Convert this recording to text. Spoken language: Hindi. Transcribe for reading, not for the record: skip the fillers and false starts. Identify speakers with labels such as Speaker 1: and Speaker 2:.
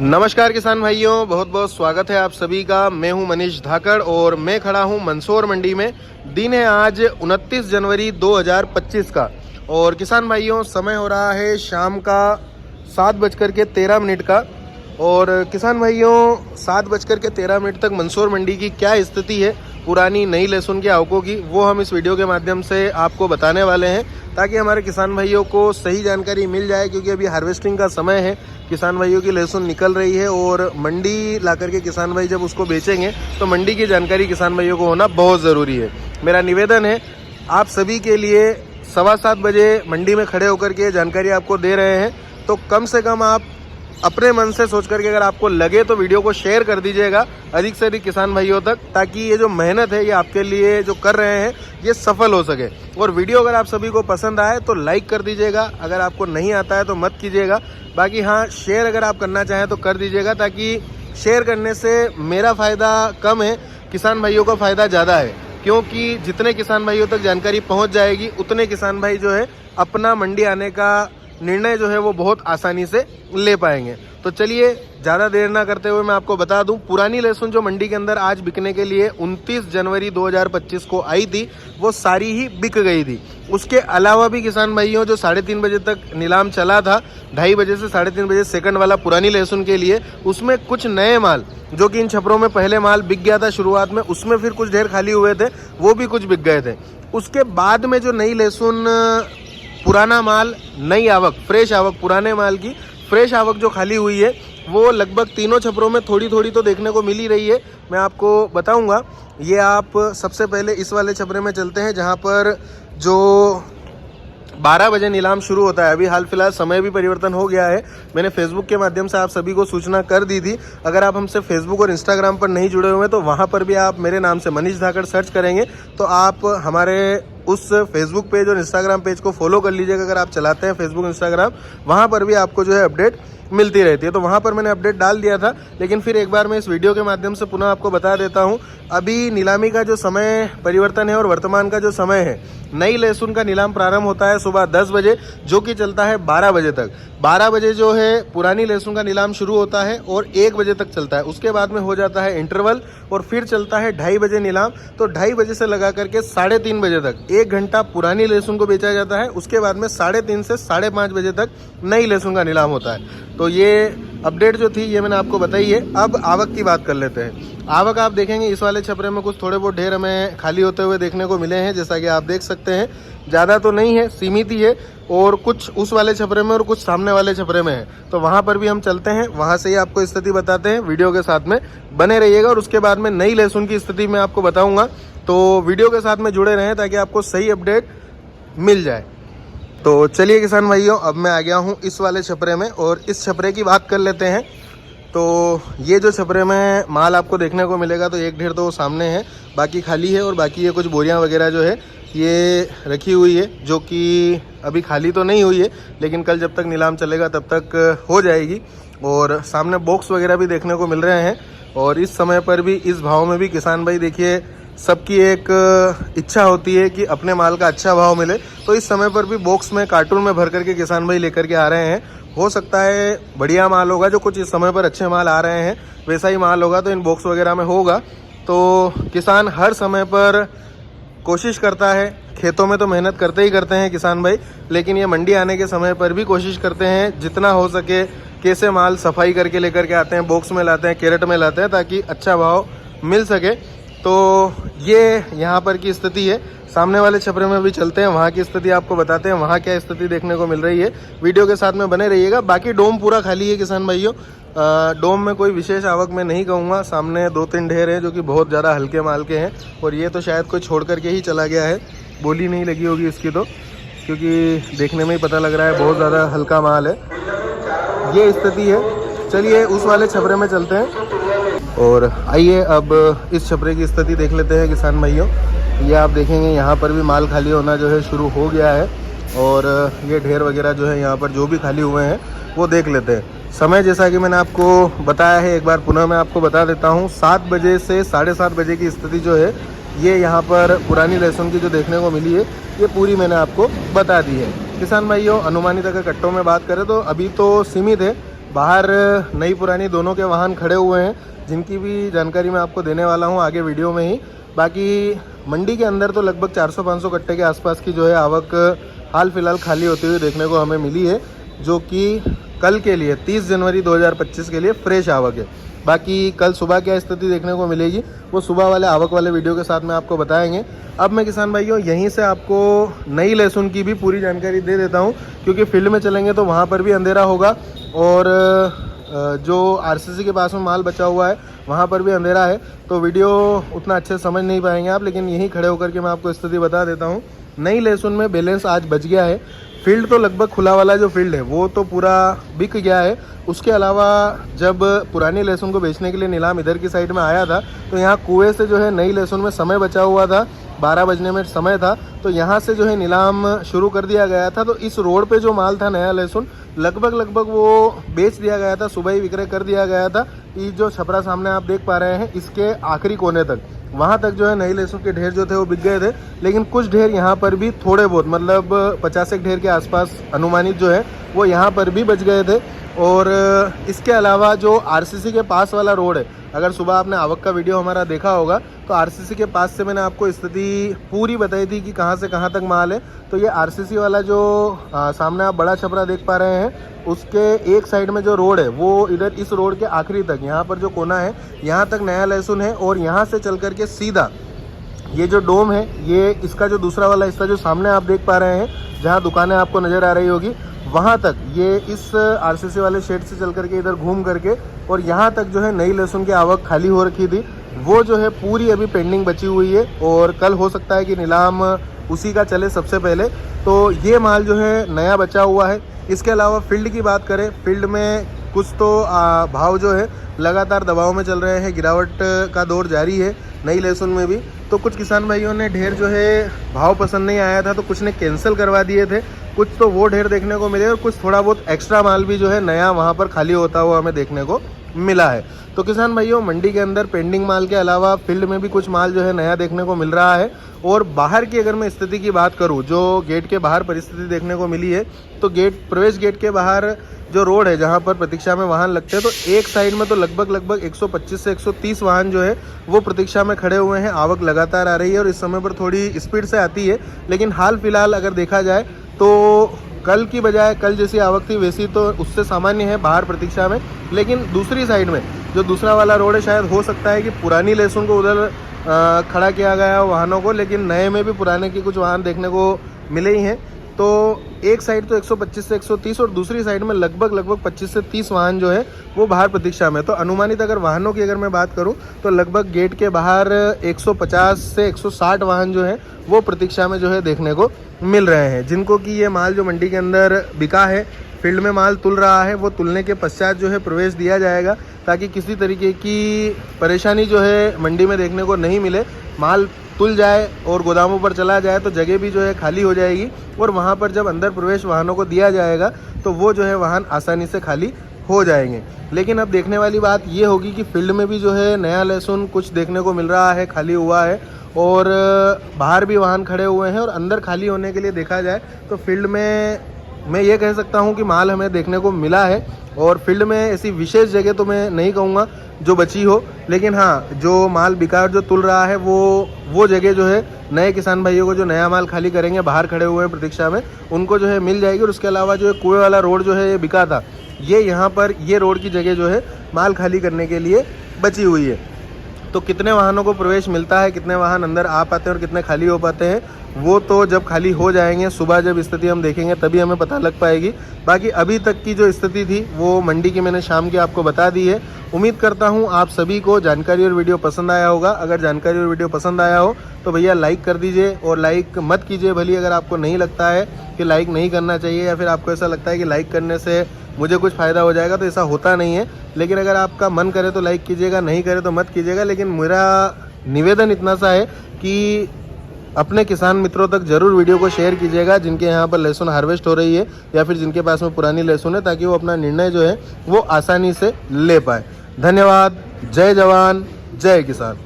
Speaker 1: नमस्कार किसान भाइयों, बहुत बहुत स्वागत है आप सभी का। मैं हूं मनीष धाकड़ और मैं खड़ा हूं मंदसौर मंडी में। दिन है आज 29 जनवरी 2025 का और किसान भाइयों समय हो रहा है शाम का 7:13 का। और किसान भाइयों 7:13 तक मंदसौर मंडी की क्या स्थिति है पुरानी नई लहसुन की आवकों की, वो हम इस वीडियो के माध्यम से आपको बताने वाले हैं ताकि हमारे किसान भाइयों को सही जानकारी मिल जाए। क्योंकि अभी हार्वेस्टिंग का समय है, किसान भाइयों की लहसुन निकल रही है और मंडी ला करके किसान भाई जब उसको बेचेंगे तो मंडी की जानकारी किसान भाइयों को होना बहुत ज़रूरी है। मेरा निवेदन है आप सभी के लिए 7:15 बजे मंडी में खड़े होकर के जानकारी आपको दे रहे हैं, तो कम से कम आप अपने मन से सोच करके अगर आपको लगे तो वीडियो को शेयर कर दीजिएगा अधिक से अधिक किसान भाइयों तक, ताकि ये जो मेहनत है ये आपके लिए जो कर रहे हैं ये सफल हो सके। और वीडियो अगर आप सभी को पसंद आए तो लाइक कर दीजिएगा, अगर आपको नहीं आता है तो मत कीजिएगा। बाकी हाँ, शेयर अगर आप करना चाहें तो कर दीजिएगा, ताकि शेयर करने से मेरा फ़ायदा कम है, किसान भाइयों का फ़ायदा ज़्यादा है। क्योंकि जितने किसान भाइयों तक जानकारी पहुँच जाएगी उतने किसान भाई जो है अपना मंडी आने का निर्णय जो है वो बहुत आसानी से ले पाएंगे। तो चलिए ज़्यादा देर ना करते हुए मैं आपको बता दूं, पुरानी लहसुन जो मंडी के अंदर आज बिकने के लिए 29 जनवरी 2025 को आई थी वो सारी ही बिक गई थी। उसके अलावा भी किसान भाइयों जो 3:30 बजे तक नीलाम चला था, 2:30 बजे से 3:30 बजे सेकंड वाला पुरानी लहसुन के लिए, उसमें कुछ नए माल जो कि इन छपरों में पहले माल बिक गया था शुरुआत में, उसमें फिर कुछ ढेर खाली हुए थे, वो भी कुछ बिक गए थे। उसके बाद में जो नई लहसुन पुराना माल नई आवक फ्रेश आवक पुराने माल की फ्रेश आवक जो खाली हुई है वो लगभग तीनों छपरों में थोड़ी थोड़ी तो देखने को मिल ही रही है। मैं आपको बताऊंगा। ये आप सबसे पहले इस वाले छपरे में चलते हैं जहां पर जो 12 बजे नीलाम शुरू होता है। अभी हाल फिलहाल समय भी परिवर्तन हो गया है, मैंने फेसबुक के माध्यम से आप सभी को सूचना कर दी थी। अगर आप हमसे फेसबुक और इंस्टाग्राम पर नहीं जुड़े हुए तो वहाँ पर भी आप मेरे नाम से मनीष धाकड़ सर्च करेंगे तो आप हमारे उस फेसबुक पेज और इंस्टाग्राम पेज को फॉलो कर लीजिएगा। अगर आप चलाते हैं फेसबुक इंस्टाग्राम, वहाँ पर भी आपको जो है अपडेट मिलती रहती है। तो वहाँ पर मैंने अपडेट डाल दिया था, लेकिन फिर एक बार मैं इस वीडियो के माध्यम से पुनः आपको बता देता हूँ। अभी नीलामी का जो समय परिवर्तन है और वर्तमान का जो समय है, नई लहसुन का नीलाम प्रारंभ होता है सुबह 10 बजे जो कि चलता है 12 बजे तक। 12 बजे जो है पुरानी लहसुन का नीलाम शुरू होता है और 1 बजे तक चलता है। उसके बाद में हो जाता है इंटरवल और फिर चलता है 2:30 बजे नीलाम। तो 2:30 बजे से लगा करके 3:30 बजे तक 1 घंटा पुरानी लहसुन को बेचा जाता है। उसके बाद में 3:30 से 5:30 बजे तक नई लहसुन का नीलाम होता है। तो ये अपडेट जो थी ये मैंने आपको बताई है। अब आवक की बात कर लेते हैं। आवक आप देखेंगे इस वाले छपरे में कुछ थोड़े बहुत ढेर हमें खाली होते हुए देखने को मिले हैं, जैसा कि आप देख सकते हैं। ज़्यादा तो नहीं है, सीमित ही है, और कुछ उस वाले छपरे में और कुछ सामने वाले छपरे में है। तो वहाँ पर भी हम चलते हैं, वहाँ से ही आपको स्थिति बताते हैं। वीडियो के साथ में बने रहिएगा और उसके बाद में नई लहसुन की स्थिति मैं आपको बताऊँगा। तो वीडियो के साथ में जुड़े रहें ताकि आपको सही अपडेट मिल जाए। तो चलिए किसान भाइयों, अब मैं आ गया हूँ इस वाले छपरे में और इस छपरे की बात कर लेते हैं। तो ये जो छपरे में माल आपको देखने को मिलेगा तो एक ढेर तो सामने है, बाकी खाली है, और बाकी ये कुछ बोरियां वगैरह जो है ये रखी हुई है, जो कि अभी खाली तो नहीं हुई है लेकिन कल जब तक नीलाम चलेगा तब तक हो जाएगी। और सामने बॉक्स वगैरह भी देखने को मिल रहे हैं। और इस समय पर भी इस भाव में भी किसान भाई देखिए सबकी एक इच्छा होती है कि अपने माल का अच्छा भाव मिले, तो इस समय पर भी बॉक्स में कार्टून में भर करके किसान भाई लेकर के आ रहे हैं। हो सकता है बढ़िया माल होगा, जो कुछ इस समय पर अच्छे माल आ रहे हैं वैसा ही माल होगा तो इन बॉक्स वगैरह में होगा। तो किसान हर समय पर कोशिश करता है, खेतों में तो मेहनत करते ही करते हैं किसान भाई, लेकिन ये मंडी आने के समय पर भी कोशिश करते हैं जितना हो सके कैसे माल सफाई करके लेकर के आते हैं, बॉक्स में लाते हैं, कैरेट में लाते हैं ताकि अच्छा भाव मिल सके। तो ये यहाँ पर की स्थिति है। सामने वाले छपरे में भी चलते हैं, वहाँ की स्थिति आपको बताते हैं, वहाँ क्या स्थिति देखने को मिल रही है। वीडियो के साथ में बने रहिएगा। बाकी डोम पूरा खाली है किसान भाइयों, डोम में कोई विशेष आवक मैं नहीं कहूँगा। सामने 2-3 ढेर हैं जो कि बहुत ज़्यादा हल्के माल के हैं, और ये तो शायद कोई छोड़ करके ही चला गया है, बोली नहीं लगी होगी इसकी तो, क्योंकि देखने में ही पता लग रहा है बहुत ज़्यादा हल्का माल है। ये स्थिति है। चलिए उस वाले छपरे में चलते हैं और आइए अब इस छपरे की स्थिति देख लेते हैं किसान भाइयों। ये आप देखेंगे यहाँ पर भी माल खाली होना जो है शुरू हो गया है, और ये ढेर वगैरह जो है यहाँ पर जो भी खाली हुए हैं वो देख लेते हैं। समय जैसा कि मैंने आपको बताया है, एक बार पुनः मैं आपको बता देता हूँ। 7 बजे से 7:30 बजे की स्थिति जो है ये यहाँ पर पुरानी लहसुन की जो देखने को मिली है ये पूरी मैंने आपको बता दी है। किसान भाइयों अनुमानित अगर कट्टों में बात करें तो अभी तो सीमित है, बाहर नई पुरानी दोनों के वाहन खड़े हुए हैं, जिनकी भी जानकारी मैं आपको देने वाला हूं आगे वीडियो में ही। बाकी मंडी के अंदर तो लगभग 400-500 कट्टे के आसपास की जो है आवक हाल फिलहाल खाली होती हुई देखने को हमें मिली है, जो कि कल के लिए 30 जनवरी 2025 के लिए फ्रेश आवक है। बाकी कल सुबह क्या स्थिति देखने को मिलेगी वो सुबह वाले आवक वाले वीडियो के साथ में आपको बताएंगे। अब मैं किसान भाइयों यहीं से आपको नई लहसुन की भी पूरी जानकारी दे देता हूं, क्योंकि फील्ड में चलेंगे तो वहां पर भी अंधेरा होगा और जो आरसीसी के पास में माल बचा हुआ है वहाँ पर भी अंधेरा है, तो वीडियो उतना अच्छे से समझ नहीं पाएंगे आप। लेकिन यहीं खड़े होकर के मैं आपको स्थिति बता देता हूँ। नई लहसुन में बैलेंस आज बच गया है। फील्ड तो लगभग खुला वाला जो फील्ड है वो तो पूरा बिक गया है। उसके अलावा जब पुरानी लहसुन को बेचने के लिए नीलाम इधर की साइड में आया था तो यहाँ कुएं से जो है नई लहसुन में समय बचा हुआ था, 12 बजने में समय था, तो यहाँ से जो है नीलाम शुरू कर दिया गया था। तो इस रोड पे जो माल था नया लहसुन लगभग वो बेच दिया गया था, सुबह ही विक्रय कर दिया गया था। ये जो छपरा सामने आप देख पा रहे हैं इसके आखिरी कोने तक, वहाँ तक जो है नई लहसुन के ढेर जो थे वो बिक गए थे। लेकिन कुछ ढेर यहाँ पर भी थोड़े बहुत मतलब 50 एक ढेर के आसपास अनुमानित जो है वो यहाँ पर भी बच गए थे। और इसके अलावा जो आरसीसी के पास वाला रोड है, अगर सुबह आपने आवक का वीडियो हमारा देखा होगा तो आरसीसी के पास से मैंने आपको स्थिति पूरी बताई थी कि कहाँ से कहाँ तक माल है। तो ये आरसीसी वाला जो सामने आप बड़ा छपरा देख पा रहे हैं उसके एक साइड में जो रोड है वो इधर इस रोड के आखिरी तक, यहाँ पर जो कोना है यहाँ तक नया लहसुन है। और यहाँ से चल करके सीधा ये जो डोम है, ये इसका जो दूसरा वाला हिस्सा जो सामने आप देख पा रहे हैं, जहाँ दुकानें आपको नज़र आ रही होगी, वहाँ तक ये इस आरसीसी वाले शेड से चल करके इधर घूम करके और यहाँ तक जो है नई लहसुन की आवक खाली हो रखी थी, वो जो है पूरी अभी पेंडिंग बची हुई है। और कल हो सकता है कि नीलाम उसी का चले सबसे पहले। तो ये माल जो है नया बचा हुआ है। इसके अलावा फील्ड की बात करें, फील्ड में कुछ तो भाव जो है लगातार दबाव में चल रहे हैं, गिरावट का दौर जारी है नई लहसुन में भी। तो कुछ किसान भाइयों ने ढेर जो है भाव पसंद नहीं आया था तो कुछ ने कैंसिल करवा दिए थे, कुछ तो वो ढेर देखने को मिले और कुछ थोड़ा बहुत एक्स्ट्रा माल भी जो है नया वहाँ पर खाली होता हुआ हमें देखने को मिला है। तो किसान भाइयों मंडी के अंदर पेंडिंग माल के अलावा फील्ड में भी कुछ माल जो है नया देखने को मिल रहा है। और बाहर की अगर मैं स्थिति की बात करूं, जो गेट के बाहर परिस्थिति देखने को मिली है, तो प्रवेश गेट के बाहर जो रोड है जहां पर प्रतीक्षा में वाहन लगते हैं, तो एक साइड में तो लगभग 125 से 130 वाहन जो है वो प्रतीक्षा में खड़े हुए हैं। आवक लगातार आ रही है और इस समय पर थोड़ी स्पीड से आती है। लेकिन हाल फिलहाल अगर देखा जाए तो कल की बजाय कल जैसी आवक थी वैसी तो उससे सामान्य है बाहर प्रतीक्षा में। लेकिन दूसरी साइड में जो दूसरा वाला रोड है, शायद हो सकता है कि पुरानी लहसुन को उधर खड़ा किया गया है वाहनों को, लेकिन नए में भी पुराने के कुछ वाहन देखने को मिले ही हैं। तो एक साइड तो 125 से 130 और दूसरी साइड में लगभग 25 से 30 वाहन जो है वो बाहर प्रतीक्षा में। तो अनुमानित अगर वाहनों की अगर मैं बात करूं तो लगभग गेट के बाहर 150 से 160 वाहन जो है वो प्रतीक्षा में जो है देखने को मिल रहे हैं, जिनको कि ये माल जो मंडी के अंदर बिका है, फील्ड में माल तुल रहा है, वो तुलने के पश्चात जो है प्रवेश दिया जाएगा, ताकि किसी तरीके की परेशानी जो है मंडी में देखने को नहीं मिले। माल तुल जाए और गोदामों पर चला जाए तो जगह भी जो है खाली हो जाएगी और वहाँ पर जब अंदर प्रवेश वाहनों को दिया जाएगा तो वो जो है वाहन आसानी से खाली हो जाएंगे। लेकिन अब देखने वाली बात ये होगी कि फील्ड में भी जो है नया लहसुन कुछ देखने को मिल रहा है, खाली हुआ है और बाहर भी वाहन खड़े हुए हैं। और अंदर खाली होने के लिए देखा जाए तो फील्ड में मैं ये कह सकता हूँ कि माल हमें देखने को मिला है। और फील्ड में ऐसी विशेष जगह तो मैं नहीं कहूँगा जो बची हो, लेकिन हाँ जो माल बिका और जो तुल रहा है वो जगह जो है नए किसान भाइयों को जो नया माल खाली करेंगे बाहर खड़े हुए हैं प्रतीक्षा में, उनको जो है मिल जाएगी। और उसके अलावा जो कुएं वाला रोड जो है ये बिका था, ये यहाँ पर ये रोड की जगह जो है माल खाली करने के लिए बची हुई है। तो कितने वाहनों को प्रवेश मिलता है, कितने वाहन अंदर आ पाते हैं और कितने खाली हो पाते हैं, वो तो जब खाली हो जाएंगे, सुबह जब स्थिति हम देखेंगे तभी हमें पता लग पाएगी। बाकी अभी तक की जो स्थिति थी वो मंडी की मैंने शाम की आपको बता दी है। उम्मीद करता हूँ आप सभी को जानकारी और वीडियो पसंद आया होगा। अगर जानकारी और वीडियो पसंद आया हो तो भैया लाइक कर दीजिए, और लाइक मत कीजिए भली अगर आपको नहीं लगता है कि लाइक नहीं करना चाहिए, या फिर आपको ऐसा लगता है कि लाइक करने से मुझे कुछ फ़ायदा हो जाएगा, तो ऐसा होता नहीं है। लेकिन अगर आपका मन करे तो लाइक कीजिएगा, नहीं करे तो मत कीजिएगा। लेकिन मेरा निवेदन इतना सा है कि अपने किसान मित्रों तक जरूर वीडियो को शेयर कीजिएगा जिनके यहाँ पर लहसुन हार्वेस्ट हो रही है या फिर जिनके पास में पुरानी लहसुन है, ताकि वो अपना निर्णय जो है वो आसानी से ले पाए। धन्यवाद। जय जवान जय किसान।